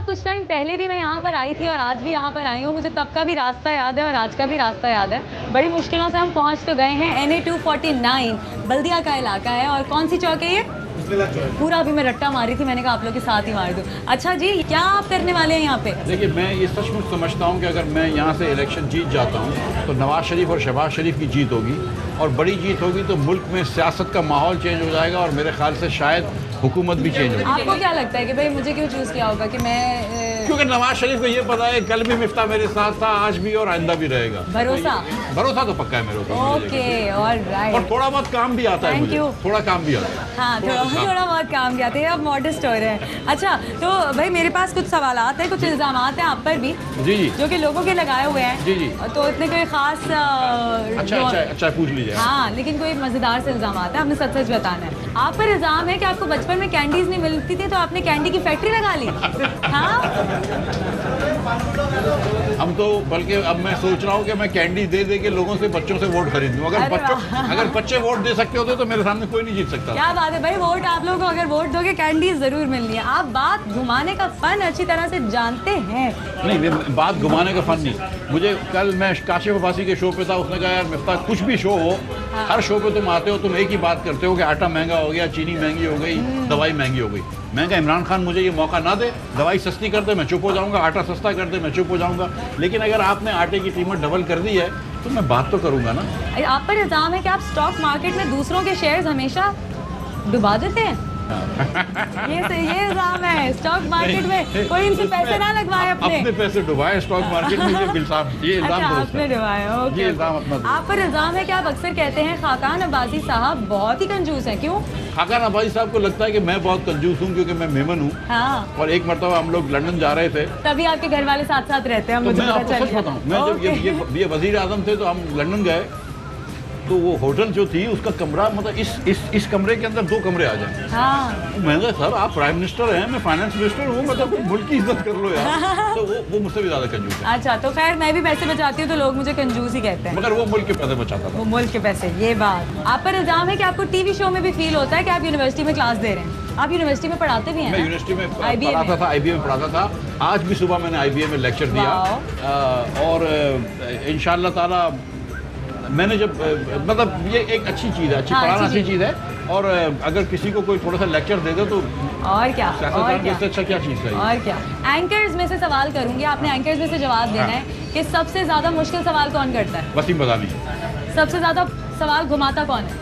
कुछ टाइम पहले भी मैं यहाँ पर आई थी और आज भी यहाँ पर आई हूँ। मुझे तब का भी रास्ता याद है और आज का भी रास्ता याद है। बड़ी मुश्किलों से हम पहुँच तो गए हैं। NA 249 बल्दिया का इलाका है। और कौन सी चौक है ये? पूरा अभी मैं रट्टा मारी थी, मैंने कहा आप लोग के साथ ही मार दूँ। अच्छा जी, क्या आप करने वाले हैं यहाँ पे? देखिए, मैं ये सचमुच समझता हूँ कि अगर मैं यहाँ से इलेक्शन जीत जाता हूँ तो नवाज शरीफ और शहबाज शरीफ की जीत होगी, और बड़ी जीत होगी तो मुल्क में सियासत का माहौल चेंज हो जाएगा और मेरे ख्याल से शायद हुकूमत भी चेंज होगी। आपको क्या लगता है कि भाई मुझे क्यों चूज़ किया होगा कि मैं क्योंकि नवाज शरीफ को ये पता है कल भी मिफ्ता मेरे साथ था, आज भी और आइंदा भी रहेगा। भरोसा तो पक्का है मेरे ऊपर। Okay, alright. और थोड़ा बहुत काम भी आता है मुझे, थोड़ा काम भी आता है। हाँ, थोड़ा बहुत काम भी आते हैं। अब मॉडेस्ट हो रहे हैं। अच्छा, तो भाई मेरे पास कुछ सवालात हैं, कुछ इल्ज़ामात हैं आप पर भी, जी जी, जो कि लोगों के लगाए हुए हैं। जी जी। तो इतने कोई खास अच्छा पूछ लीजिए। हाँ, लेकिन कोई मज़ेदार से इल्ज़ामात है, आपने सच सच बताना है। आप पर इल्ज़ाम है कि आपको बचपन में कैंडीज नहीं मिलती थी तो आपने कैंडी की फैक्ट्री लगा ली। हाँ, हम तो बल्कि अब मैं सोच रहा हूँ कि मैं कैंडी दे दे के लोगों से, बच्चों से वोट खरीद लूँ। अगर बच्चे वोट दे सकते होते तो मेरे सामने कोई नहीं जीत सकता। क्या बात है भाई, वोट आप लोगों को अगर वोट दोगे कैंडीज जरूर मिलनी है। आप बात घुमाने का फन अच्छी तरह से जानते हैं। नहीं, बात घुमाने का फन नहीं। मुझे कल मैं काशिफ अब्बासी के शो पे था, उसने कहा यार मिफ्ता कुछ भी शो हो, हाँ। हर शो पे तुम आते हो, तुम एक ही बात करते हो कि आटा महंगा हो गया, चीनी महंगी हो गई, दवाई महंगी हो गई। मैं कहा इमरान खान मुझे ये मौका ना दे, दवाई सस्ती कर दे मैं चुप हो जाऊंगा, आटा सस्ता कर दे मैं चुप हो जाऊंगा। लेकिन अगर आपने आटे की कीमत डबल कर दी है तो मैं बात तो करूंगा ना। आप पर इल्जाम है कि आप स्टॉक मार्केट में दूसरों के शेयर्स हमेशा डुबा देते हैं। ये इल्जाम है। स्टॉक मार्केट में कोई इनसे पैसे ना लगवाए अपने पैसे डुबाए स्टॉक मार्केट में, ये इल्जाम अच्छा, आपने डुबाए। ओके, ये इल्जाम अपना। आप पर इल्जाम है कि आप अक्सर कहते हैं खाकान अब्बासी साहब बहुत ही कंजूस हैं। क्यों? खाकान अब्बासी साहब को लगता है कि मैं बहुत कंजूस हूँ क्योंकि मैं मेमन हूँ। हाँ। और एक मरतबा हम लोग लंदन जा रहे थे, तभी आपके घर वाले साथ साथ रहते हैं। तो मुझे मैं आपको सच बताऊँ, मैं जब ये वजीर आजम थे तो हम लंदन गए, तो वो होटल जो थी उसका कमरा, मतलब इस कमरे के अंदर 2 कमरे आ जाए। हाँ। मैंने कहा सर आप प्राइम मिनिस्टर हैं, मैं फाइनेंस मिनिस्टर हूँ, मतलब मुल्क की इज्जत कर लो यार। तो वो मुझसे भी ज़्यादा कंजूस है। अच्छा, तो खैर मैं भी पैसे बचाती हूँ तो लोग मुझे कंजूस ही कहते हैं। मगर वो मुल्क के पैसे बचाता था। वो मुल्क के पैसे। ये बात आप पर इल्जाम है कि आपको टीवी शो में भी फील होता है कि आप यूनिवर्सिटी में क्लास दे रहे हैं। आप यूनिवर्सिटी में पढ़ाते भी हैं? मैं यूनिवर्सिटी में IBA पढ़ाता था, IBA में पढ़ाता था। आज भी सुबह मैंने IBA में लेक्चर दिया। और इंशाअल्लाह ताला मैंने जब मतलब ये एक अच्छी चीज़ है, अच्छी पढ़ाना अच्छी चीज़ है। और अगर किसी को कोई थोड़ा सा लेक्चर दे दे तो और क्या, इससे अच्छा क्या चीज़ है। और क्या। एंकर्स में से सवाल करूंगी, आपने एंकर्स में से जवाब देना है कि सबसे ज्यादा मुश्किल सवाल कौन करता है? वसीम बदामी। सबसे ज्यादा सवाल घुमाता कौन है?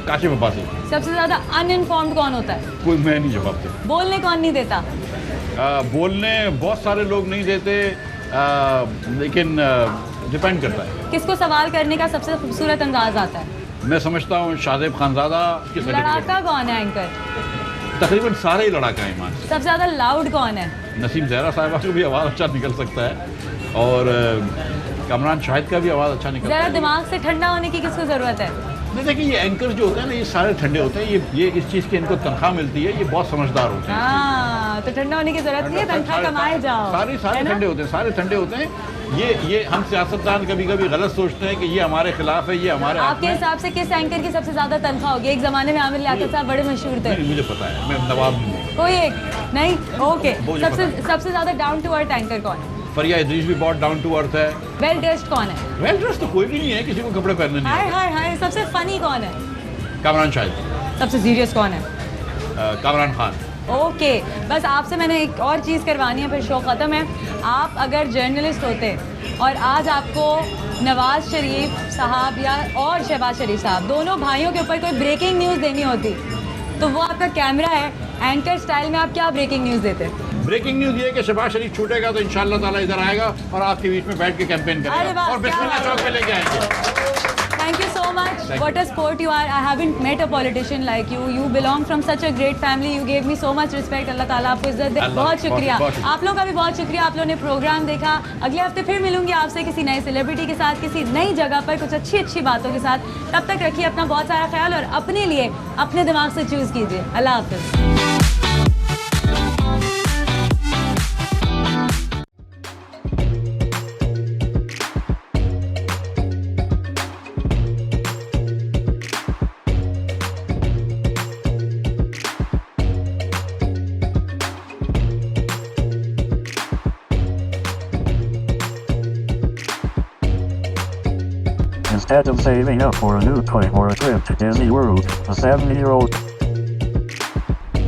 काशिफ अब्बासी। सबसे ज्यादा अनइन्फॉर्म्ड कौन होता है? कोई मैं नहीं जवाब दे। बोलने कौन नहीं देता? बोलने बहुत सारे लोग नहीं देते, लेकिन डिपेंड करता है। किसको सवाल करने का सबसे खूबसूरत अंदाज आता है? मैं समझता हूँ शादेब खानजादा। लड़ाका कौन है एंकर? तकरीबन सारे ही लड़ाका है ईमान। सबसे ज्यादा लाउड कौन है? नसीम जहरा साहिबा का भी आवाज़ अच्छा निकल सकता है, और कमरान शाहिद का भी आवाज़ अच्छा निकलता है। जरा दिमाग से ठंडा होने की किसको जरूरत है? देखिए, ये एंकर जो होते हैं ना, ये सारे ठंडे होते हैं। ये इस चीज़ की इनको तनख्वाह मिलती है, ये बहुत समझदार होते हैं। हाँ, तो ठंडा होने की जरूरत नहीं है, तनख्वाह कमाए जाओ। सारे ठंडे होते हैं, सारे ठंडे होते हैं। ये हम सियासतदान कभी कभी गलत सोचते हैं कि ये हमारे खिलाफ है, ये हमारे। आपके हिसाब से किस एंकर की सबसे ज्यादा तनख्वाह होगी? एक जमाने में आमिर लियाकत साहब बड़े मशहूर थे। मुझे पता है, मैं नवाब नहीं। कोई एक नहीं? ओके। सबसे ज्यादा डाउन टू अर्थ एंकर कौन है? फरिया इदरीस भी बहुत डाउन टू अर्थ है। वेल ड्रेस्ड कौन है? वेल ड्रेस्ड तो कोई भी नहीं है, किसी को कपड़े पहनने नहीं हाय हाय हाय। सबसे फनी कौन है? कामरान शाहिद। सबसे सीरियस कौन है? कामरान खान। ओके, बस आपसे मैंने एक और चीज़ करवानी है, फिर शो ख़त्म है। आप अगर जर्नलिस्ट होते और आज आपको नवाज शरीफ साहब या और शहबाज शरीफ साहब दोनों भाइयों के ऊपर कोई ब्रेकिंग न्यूज़ देनी होती, तो वो आपका कैमरा है, एंकर स्टाइल में आप क्या ब्रेकिंग न्यूज़ देते? ब्रेकिंग न्यूज़ ये कि शहबाज शरीफ छूटेगा तो इंशाअल्लाह ताला इधर आएगा और आपके बीच में बैठ के कैंपेन करेगा और बिस्मिल्लाह चौक पे लेके आएंगे। Thank you so much. What a sport you are. I haven't met a politician like you. You belong from such a great family. You gave me so much respect. अल्लाह ताला आपको इज्जत दे। बहुत शुक्रिया। आप लोगों का भी बहुत शुक्रिया, आप लोगों ने प्रोग्राम देखा। अगले हफ्ते फिर मिलूंगी आपसे किसी नए सेलिब्रिटी के साथ, किसी नई जगह पर कुछ अच्छी अच्छी बातों के साथ। तब तक रखिए अपना बहुत सारा ख्याल और अपने लिए अपने दिमाग से चूज़ कीजिए। अल्लाह हाफिज़। Instead of saving up for a new toy or a trip to Disney World, the 7-year-old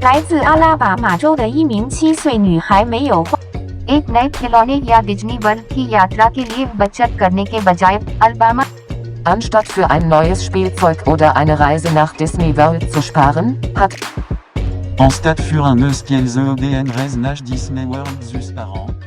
来自阿拉巴马州的一名7岁女孩没有花 एक नए खिलौने या डिज्नी वर्ल्ड की यात्रा के लिए बचत करने के बजाय Alabama Anstatt für ein neues Spielzeug oder eine Reise nach Disney World zu sparen, hat Anstatt für un Euskelze oder een reis nach Disney World zu sparen,